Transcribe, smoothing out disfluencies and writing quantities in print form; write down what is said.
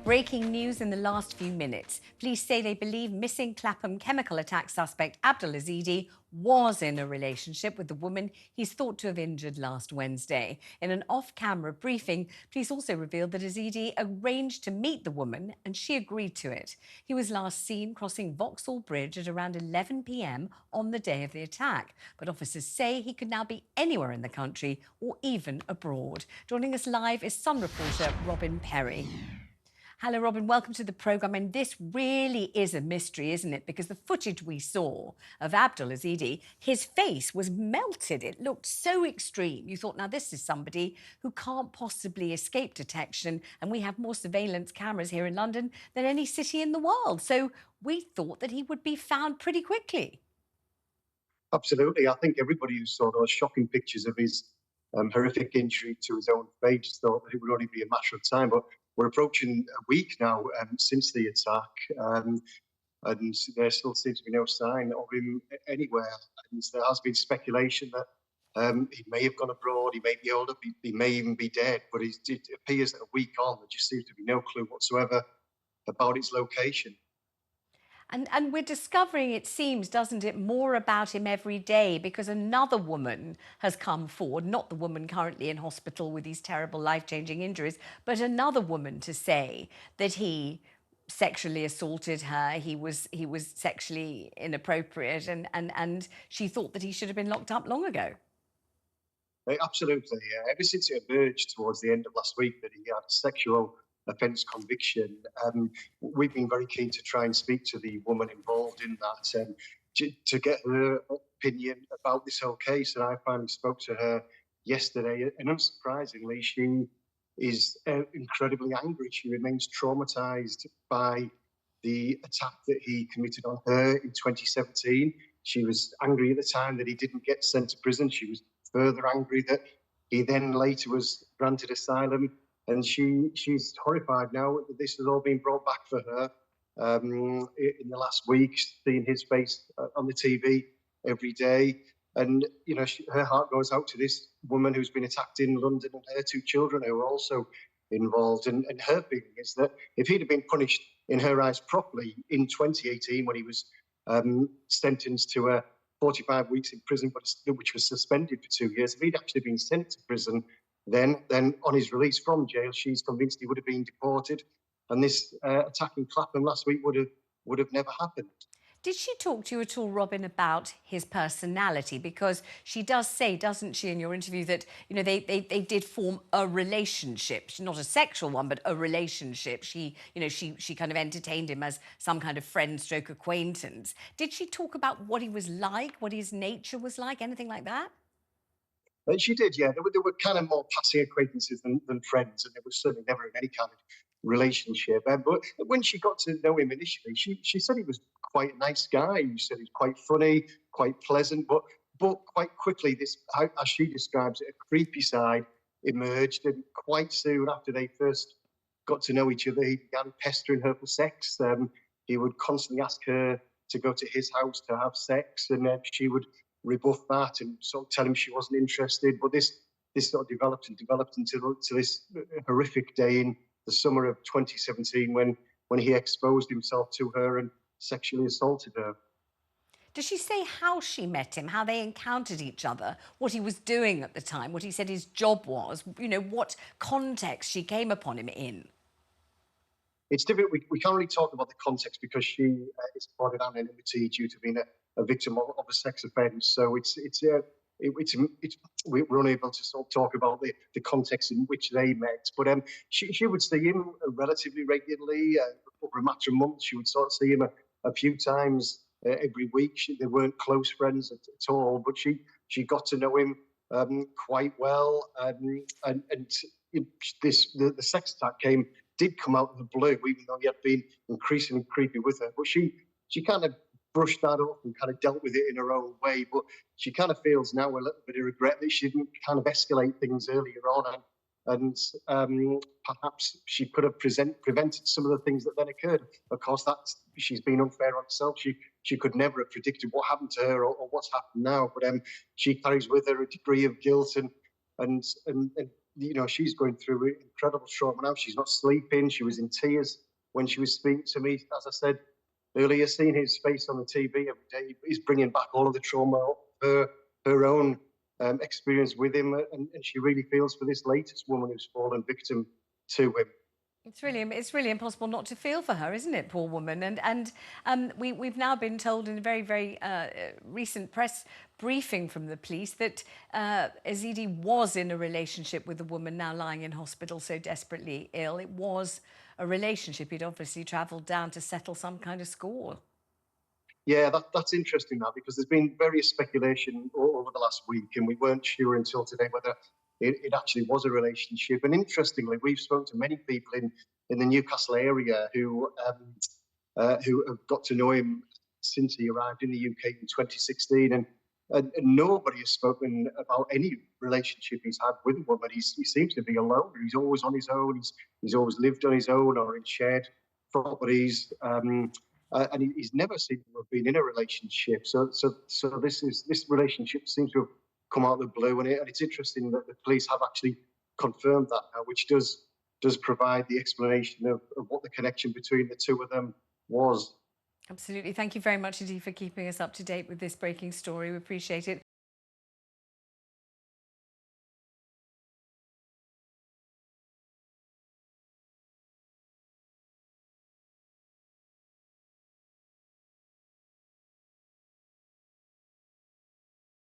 Breaking news in the last few minutes. Police say they believe missing Clapham chemical attack suspect Abdul Ezedi was in a relationship with the woman he's thought to have injured last Wednesday. In an off-camera briefing, police also revealed that Ezedi arranged to meet the woman and she agreed to it. He was last seen crossing Vauxhall Bridge at around 11 p.m. on the day of the attack. But officers say he could now be anywhere in the country or even abroad. Joining us live is Sun reporter Robin Perry. Hello, Robin. Welcome to the programme. And this really is a mystery, isn't it? Because the footage we saw of Abdul Ezedi, his face was melted. It looked so extreme. You thought, now, this is somebody who can't possibly escape detection. And we have more surveillance cameras here in London than any city in the world. So we thought that he would be found pretty quickly. Absolutely. I think everybody who saw those shocking pictures of his horrific injury to his own face thought that it would only be a matter of time. But we're approaching a week now since the attack, and there still seems to be no sign of him anywhere. And there has been speculation that he may have gone abroad, he may be older, he may even be dead. But it appears that a week on, there just seems to be no clue whatsoever about his location. And we're discovering, it seems, doesn't it, more about him every day because another woman has come forward, not the woman currently in hospital with these terrible life-changing injuries, but another woman to say that he sexually assaulted her, he was sexually inappropriate, and she thought that he should have been locked up long ago. Absolutely. Ever since it emerged towards the end of last week that he had a sexual offence conviction, we've been very keen to try and speak to the woman involved in that to get her opinion about this whole case. And I finally spoke to her yesterday, and unsurprisingly, she is incredibly angry. She remains traumatised by the attack that he committed on her in 2017. She was angry at the time that he didn't get sent to prison. She was further angry that he then later was granted asylum. And she's horrified now that this has all been brought back for her in the last week, seeing his face on the TV every day. And, you know, her heart goes out to this woman who's been attacked in London and her two children who are also involved. And her feeling is that if he'd have been punished in her eyes properly in 2018 when he was sentenced to 45 weeks in prison, which was suspended for 2 years, if he'd actually been sent to prison, then on his release from jail, she's convinced he would have been deported, and this attack in Clapham last week would have never happened. Did she talk to you at all, Robin, about his personality? Because she does say, doesn't she, in your interview, that, you know, they did form a relationship, not a sexual one, but a relationship. She kind of entertained him as some kind of friend stroke acquaintance. Did she talk about what he was like, what his nature was like, anything like that? She did, yeah. There were kind of more passing acquaintances than friends, and there was certainly never any kind of relationship. But when she got to know him initially, she said he was quite a nice guy. She said he was quite funny, quite pleasant, but quite quickly, this, as she describes it, a creepy side emerged, and quite soon after they first got to know each other, he began pestering her for sex. He would constantly ask her to go to his house to have sex, and she would rebuff that and sort of tell him she wasn't interested. But this sort of developed until this horrific day in the summer of 2017 when he exposed himself to her and sexually assaulted her. Does she say how she met him, how they encountered each other, what he was doing at the time, what he said his job was, you know, what context she came upon him in? It's difficult. We can't really talk about the context because she is afforded anonymity due to being a victim of a sex offence. So we're unable to sort of talk about the context in which they met. But she would see him relatively regularly. Over a matter of months, she would sort of see him a few times every week. They weren't close friends at all, but she got to know him quite well. And the sex attack did come out of the blue, even though he had been increasingly creepy with her. But she kind of brushed that off and kind of dealt with it in her own way. But she kind of feels now a little bit of regret that she didn't kind of escalate things earlier on. And perhaps she could have prevented some of the things that then occurred. Of course, she's been unfair on herself. She could never have predicted what happened to her or what's happened now. But she carries with her a degree of guilt and she's going through incredible trauma now. She's not sleeping. She was in tears when she was speaking to me. As I said earlier, seeing his face on the TV every day is bringing back all of the trauma of her own experience with him, and she really feels for this latest woman who's fallen victim to him. It's really impossible not to feel for her, isn't it, poor woman? And we've now been told in a very recent press briefing from the police that Ezedi was in a relationship with a woman now lying in hospital so desperately ill. It was a relationship. He'd obviously travelled down to settle some kind of score. Yeah, that's interesting now, because there's been various speculation over the last week, and we weren't sure until today whether it actually was a relationship. And interestingly, we've spoken to many people in the Newcastle area who have got to know him since he arrived in the UK in 2016, and nobody has spoken about any relationship he's had with a woman. He seems to be alone. He's always on his own. He's always lived on his own or in shared properties. And he's never seemed to have been in a relationship. So this relationship seems to have come out of the blue, and it's interesting that the police have actually confirmed that now, which does provide the explanation of what the connection between the two of them was. Absolutely. Thank you very much indeed for keeping us up to date with this breaking story. We appreciate it.